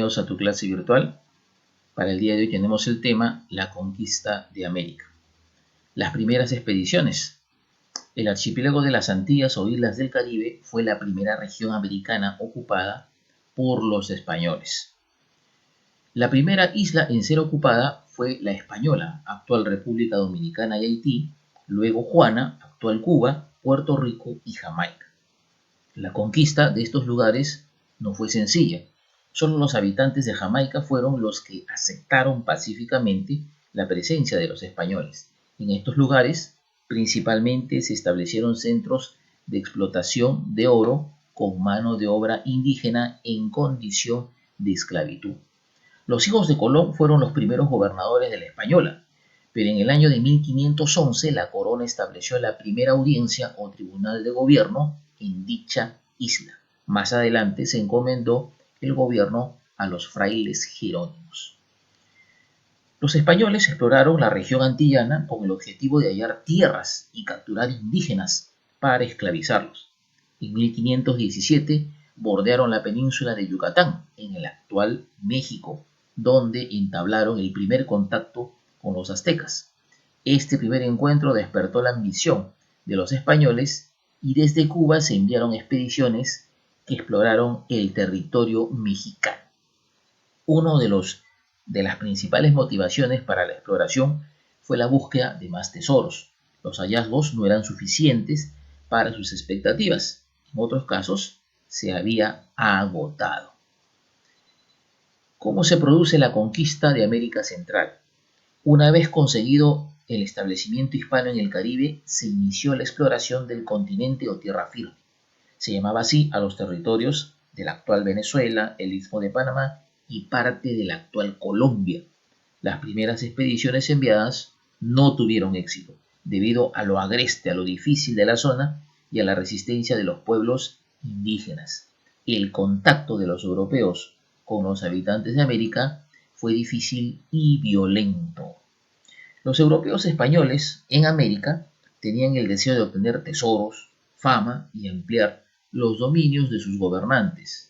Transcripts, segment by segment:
Bienvenidos a tu clase virtual. Para el día de hoy tenemos el tema la conquista de América. Las primeras expediciones. El archipiélago de las Antillas o Islas del Caribe fue la primera región americana ocupada por los españoles. La primera isla en ser ocupada fue La Española, actual República Dominicana y Haití, luego Juana, actual Cuba, Puerto Rico y Jamaica. La conquista de estos lugares no fue sencilla. Solo los habitantes de Jamaica fueron los que aceptaron pacíficamente la presencia de los españoles. En estos lugares, principalmente se establecieron centros de explotación de oro con mano de obra indígena en condición de esclavitud. Los hijos de Colón fueron los primeros gobernadores de La Española, pero en el año de 1511 la corona estableció la primera audiencia o tribunal de gobierno en dicha isla. Más adelante se encomendó el gobierno a los frailes jerónimos. Los españoles exploraron la región antillana con el objetivo de hallar tierras y capturar indígenas para esclavizarlos. En 1517 bordearon la península de Yucatán, en el actual México, donde entablaron el primer contacto con los aztecas. Este primer encuentro despertó la ambición de los españoles y desde Cuba se enviaron expediciones que exploraron el territorio mexicano. Una de las principales motivaciones para la exploración fue la búsqueda de más tesoros. Los hallazgos no eran suficientes para sus expectativas. En otros casos, se había agotado. ¿Cómo se produce la conquista de América Central? Una vez conseguido el establecimiento hispano en el Caribe, se inició la exploración del continente o tierra firme. Se llamaba así a los territorios de la actual Venezuela, el Istmo de Panamá y parte de la actual Colombia. Las primeras expediciones enviadas no tuvieron éxito, debido a lo agreste, a lo difícil de la zona y a la resistencia de los pueblos indígenas. El contacto de los europeos con los habitantes de América fue difícil y violento. Los europeos españoles en América tenían el deseo de obtener tesoros, fama y ampliar los dominios de sus gobernantes.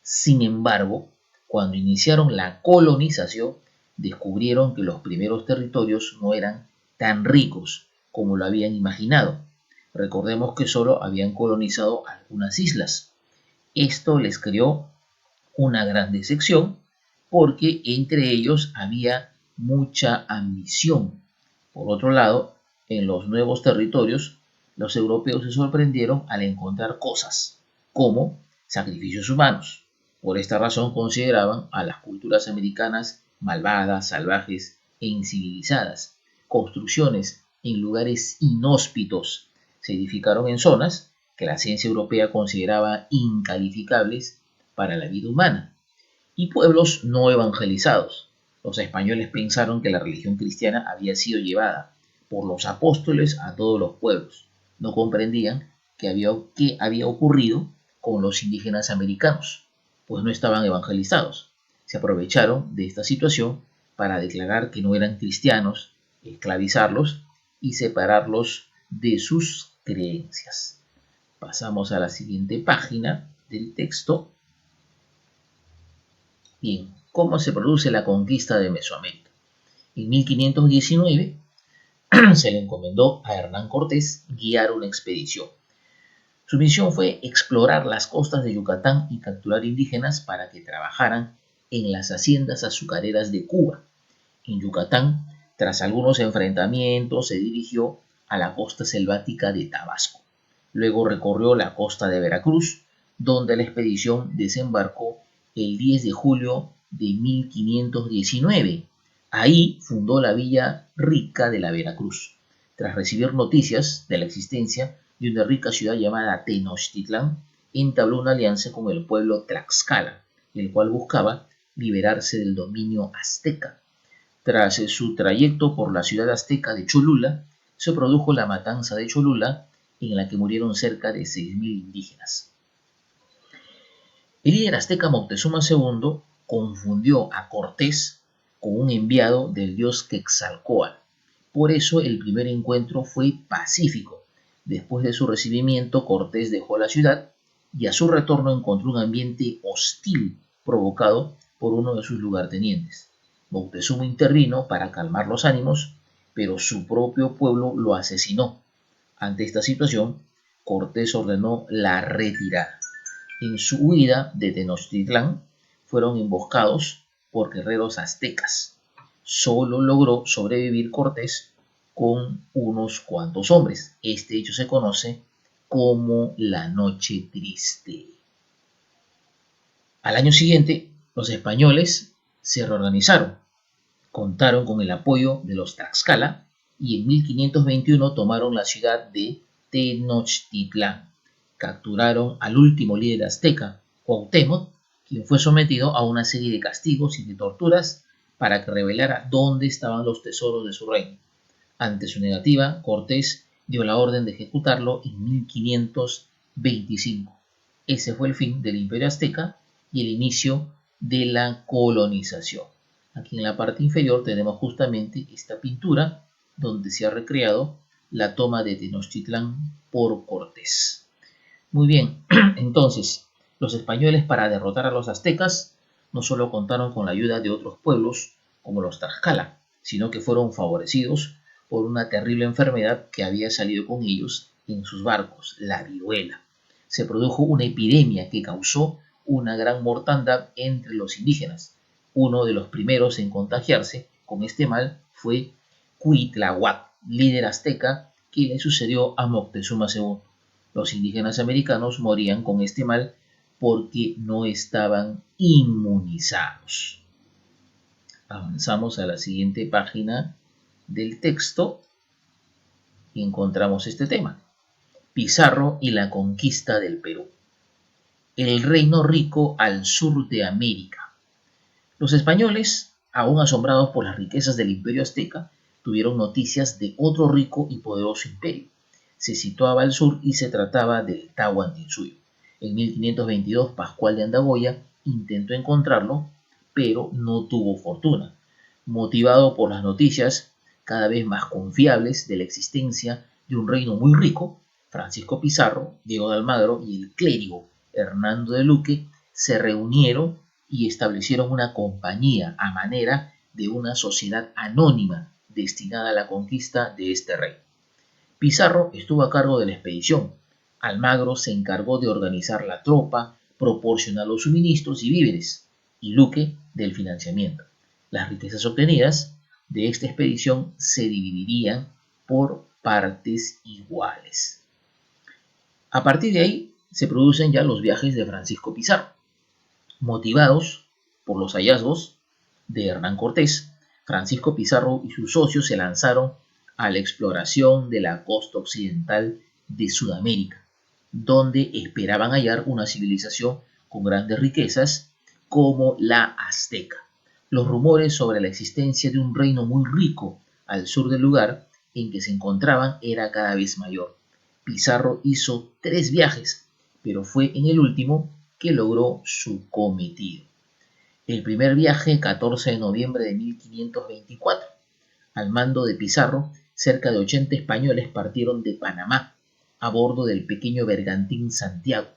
Sin embargo, cuando iniciaron la colonización, descubrieron que los primeros territorios no eran tan ricos como lo habían imaginado. Recordemos que solo habían colonizado algunas islas. Esto les creó una gran decepción porque entre ellos había mucha ambición. Por otro lado, en los nuevos territorios, los europeos se sorprendieron al encontrar cosas como sacrificios humanos. Por esta razón consideraban a las culturas americanas malvadas, salvajes e incivilizadas. Construcciones en lugares inhóspitos se edificaron en zonas que la ciencia europea consideraba incalificables para la vida humana. Y pueblos no evangelizados. Los españoles pensaron que la religión cristiana había sido llevada por los apóstoles a todos los pueblos. No comprendían qué había ocurrido con los indígenas americanos, pues no estaban evangelizados. Se aprovecharon de esta situación para declarar que no eran cristianos, esclavizarlos y separarlos de sus creencias. Pasamos a la siguiente página del texto. Bien, ¿cómo se produce la conquista de Mesoamérica? En 1519 se le encomendó a Hernán Cortés guiar una expedición. Su misión fue explorar las costas de Yucatán y capturar indígenas para que trabajaran en las haciendas azucareras de Cuba. En Yucatán, tras algunos enfrentamientos, se dirigió a la costa selvática de Tabasco. Luego recorrió la costa de Veracruz, donde la expedición desembarcó el 10 de julio de 1519. Ahí fundó la Villa Rica de la Veracruz. Tras recibir noticias de la existencia de una rica ciudad llamada Tenochtitlán, entabló una alianza con el pueblo Tlaxcala, el cual buscaba liberarse del dominio azteca. Tras su trayecto por la ciudad azteca de Cholula, se produjo la matanza de Cholula, en la que murieron cerca de 6.000 indígenas. El líder azteca Moctezuma II confundió a Cortés con un enviado del dios Quetzalcóatl. Por eso el primer encuentro fue pacífico. Después de su recibimiento, Cortés dejó la ciudad y a su retorno encontró un ambiente hostil provocado por uno de sus lugartenientes. Moctezuma intervino para calmar los ánimos, pero su propio pueblo lo asesinó. Ante esta situación, Cortés ordenó la retirada. En su huida de Tenochtitlán fueron emboscados por guerreros aztecas. Solo logró sobrevivir Cortés con unos cuantos hombres. Este hecho se conoce como la Noche Triste. Al año siguiente, los españoles se reorganizaron, contaron con el apoyo de los Tlaxcala y en 1521 tomaron la ciudad de Tenochtitlán. Capturaron al último líder azteca, Cuauhtémoc, quien fue sometido a una serie de castigos y de torturas para que revelara dónde estaban los tesoros de su reino. Ante su negativa, Cortés dio la orden de ejecutarlo en 1525. Ese fue el fin del Imperio Azteca y el inicio de la colonización. Aquí en la parte inferior tenemos justamente esta pintura donde se ha recreado la toma de Tenochtitlán por Cortés. Muy bien, entonces, los españoles para derrotar a los aztecas no solo contaron con la ayuda de otros pueblos como los Tlaxcala, sino que fueron favorecidos por una terrible enfermedad que había salido con ellos en sus barcos, la viruela. Se produjo una epidemia que causó una gran mortandad entre los indígenas. Uno de los primeros en contagiarse con este mal fue Cuitláhuac, líder azteca que le sucedió a Moctezuma II. Los indígenas americanos morían con este mal porque no estaban inmunizados. Avanzamos a la siguiente página del texto y encontramos este tema. Pizarro y la conquista del Perú. El reino rico al sur de América. Los españoles, aún asombrados por las riquezas del imperio azteca, tuvieron noticias de otro rico y poderoso imperio. Se situaba al sur y se trataba del Tahuantinsuyo. En 1522, Pascual de Andagoya intentó encontrarlo, pero no tuvo fortuna. Motivado por las noticias cada vez más confiables de la existencia de un reino muy rico, Francisco Pizarro, Diego de Almagro y el clérigo Hernando de Luque se reunieron y establecieron una compañía a manera de una sociedad anónima destinada a la conquista de este reino. Pizarro estuvo a cargo de la expedición. Almagro se encargó de organizar la tropa, proporcionar los suministros y víveres, y Luque del financiamiento. Las riquezas obtenidas de esta expedición se dividirían por partes iguales. A partir de ahí se producen ya los viajes de Francisco Pizarro. Motivados por los hallazgos de Hernán Cortés, Francisco Pizarro y sus socios se lanzaron a la exploración de la costa occidental de Sudamérica, donde esperaban hallar una civilización con grandes riquezas como la azteca. Los rumores sobre la existencia de un reino muy rico al sur del lugar en que se encontraban era cada vez mayor. Pizarro hizo 3 viajes, pero fue en el último que logró su cometido. El primer viaje, 14 de noviembre de 1524. Al mando de Pizarro, cerca de 80 españoles partieron de Panamá a bordo del pequeño bergantín Santiago,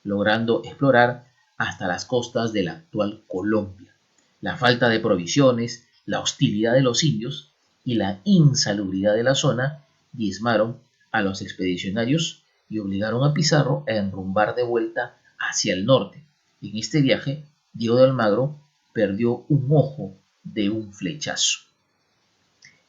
logrando explorar hasta las costas de la actual Colombia. La falta de provisiones, la hostilidad de los indios y la insalubridad de la zona diezmaron a los expedicionarios y obligaron a Pizarro a enrumbar de vuelta hacia el norte. En este viaje, Diego de Almagro perdió un ojo de un flechazo.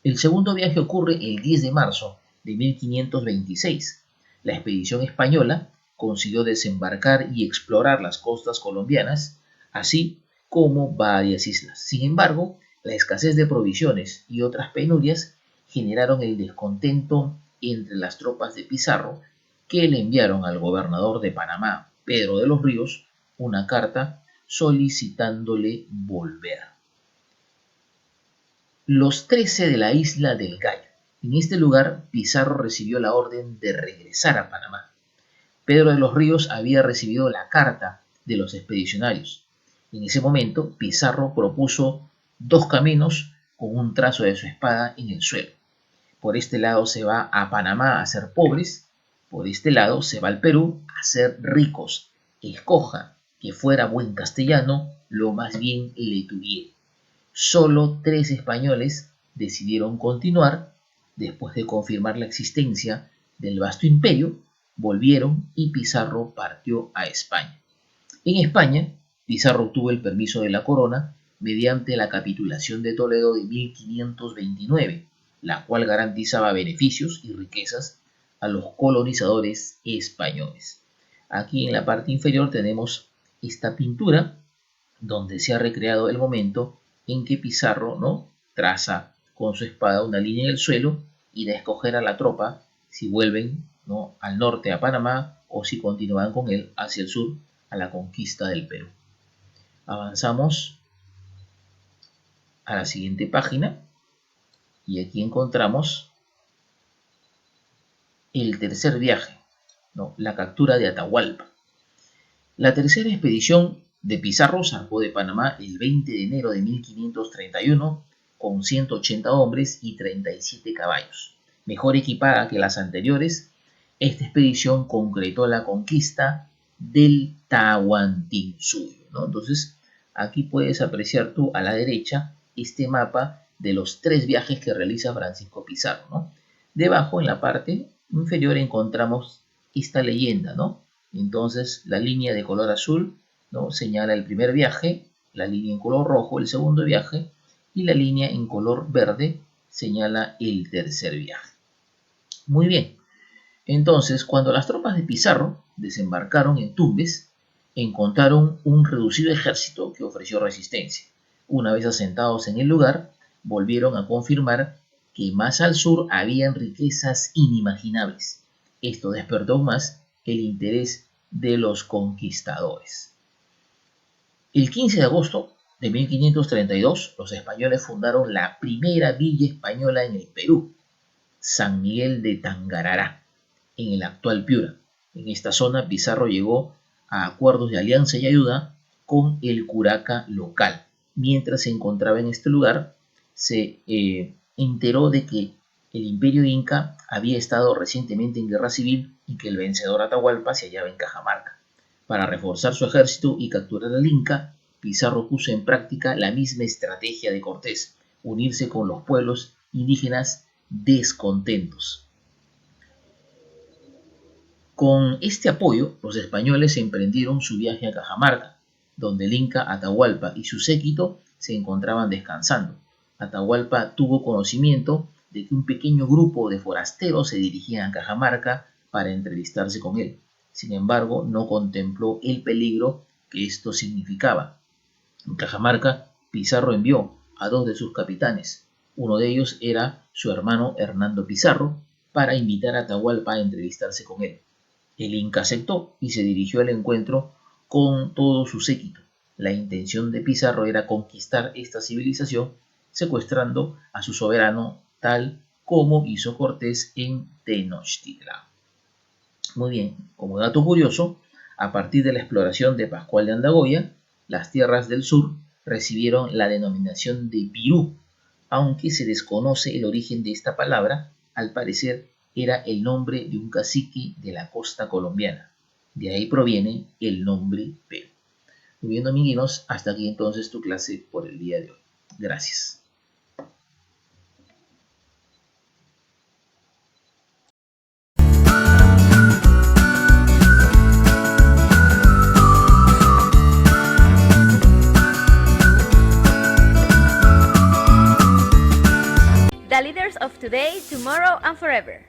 El segundo viaje ocurre el 10 de marzo de 1526. La expedición española consiguió desembarcar y explorar las costas colombianas, así como varias islas. Sin embargo, la escasez de provisiones y otras penurias generaron el descontento entre las tropas de Pizarro, que le enviaron al gobernador de Panamá, Pedro de los Ríos, una carta solicitándole volver. Los 13 de la isla del Gallo. En este lugar, Pizarro recibió la orden de regresar a Panamá. Pedro de los Ríos había recibido la carta de los expedicionarios. En ese momento, Pizarro propuso 2 caminos con un trazo de su espada en el suelo. Por este lado se va a Panamá a ser pobres, por este lado se va al Perú a ser ricos. Escoja, que fuera buen castellano, lo más bien le tuviere. Solo 3 españoles decidieron continuar después de confirmar la existencia del vasto imperio, volvieron y Pizarro partió a España. En España, Pizarro obtuvo el permiso de la corona mediante la capitulación de Toledo de 1529, la cual garantizaba beneficios y riquezas a los colonizadores españoles. Aquí en la parte inferior tenemos esta pintura donde se ha recreado el momento en que Pizarro, ¿no?, traza con su espada una línea en el suelo y da a escoger a la tropa si vuelven, ¿no?, al norte a Panamá o si continúan con él hacia el sur a la conquista del Perú. Avanzamos a la siguiente página y aquí encontramos el tercer viaje, ¿no?, la captura de Atahualpa. La tercera expedición de Pizarro zarpó de Panamá el 20 de enero de 1531 con 180 hombres y 37 caballos. Mejor equipada que las anteriores, esta expedición concretó la conquista del Tahuantinsuyo, ¿no? Entonces, aquí puedes apreciar tú a la derecha este mapa de los 3 viajes que realiza Francisco Pizarro, ¿no? Debajo, en la parte inferior, encontramos esta leyenda, ¿no? Entonces, la línea de color azul, ¿no?, señala el primer viaje, la línea en color rojo el segundo viaje y la línea en color verde señala el tercer viaje. Muy bien, entonces cuando las tropas de Pizarro desembarcaron en Tumbes, encontraron un reducido ejército que ofreció resistencia. Una vez asentados en el lugar, volvieron a confirmar que más al sur habían riquezas inimaginables. Esto despertó aún más el interés de los conquistadores. El 15 de agosto de 1532, los españoles fundaron la primera villa española en el Perú, San Miguel de Tangarará, en el actual Piura. En esta zona, Pizarro llegó a acuerdos de alianza y ayuda con el curaca local. Mientras se encontraba en este lugar, se enteró de que el imperio inca había estado recientemente en guerra civil y que el vencedor Atahualpa se hallaba en Cajamarca. Para reforzar su ejército y capturar al Inca, Pizarro puso en práctica la misma estrategia de Cortés, unirse con los pueblos indígenas descontentos. Con este apoyo, los españoles emprendieron su viaje a Cajamarca, donde el Inca Atahualpa y su séquito se encontraban descansando. Atahualpa tuvo conocimiento de que un pequeño grupo de forasteros se dirigían a Cajamarca para entrevistarse con él. Sin embargo, no contempló el peligro que esto significaba. En Cajamarca, Pizarro envió a 2 de sus capitanes. Uno de ellos era su hermano Hernando Pizarro, para invitar a Atahualpa a entrevistarse con él. El Inca aceptó y se dirigió al encuentro con todo su séquito. La intención de Pizarro era conquistar esta civilización secuestrando a su soberano, tal como hizo Cortés en Tenochtitlan. Muy bien, como dato curioso, a partir de la exploración de Pascual de Andagoya, las tierras del sur recibieron la denominación de Pirú, aunque se desconoce el origen de esta palabra. Al parecer era el nombre de un cacique de la costa colombiana. De ahí proviene el nombre Perú. Muy bien, amiguinos, hasta aquí entonces tu clase por el día de hoy. Gracias. The leaders of today, tomorrow, and forever.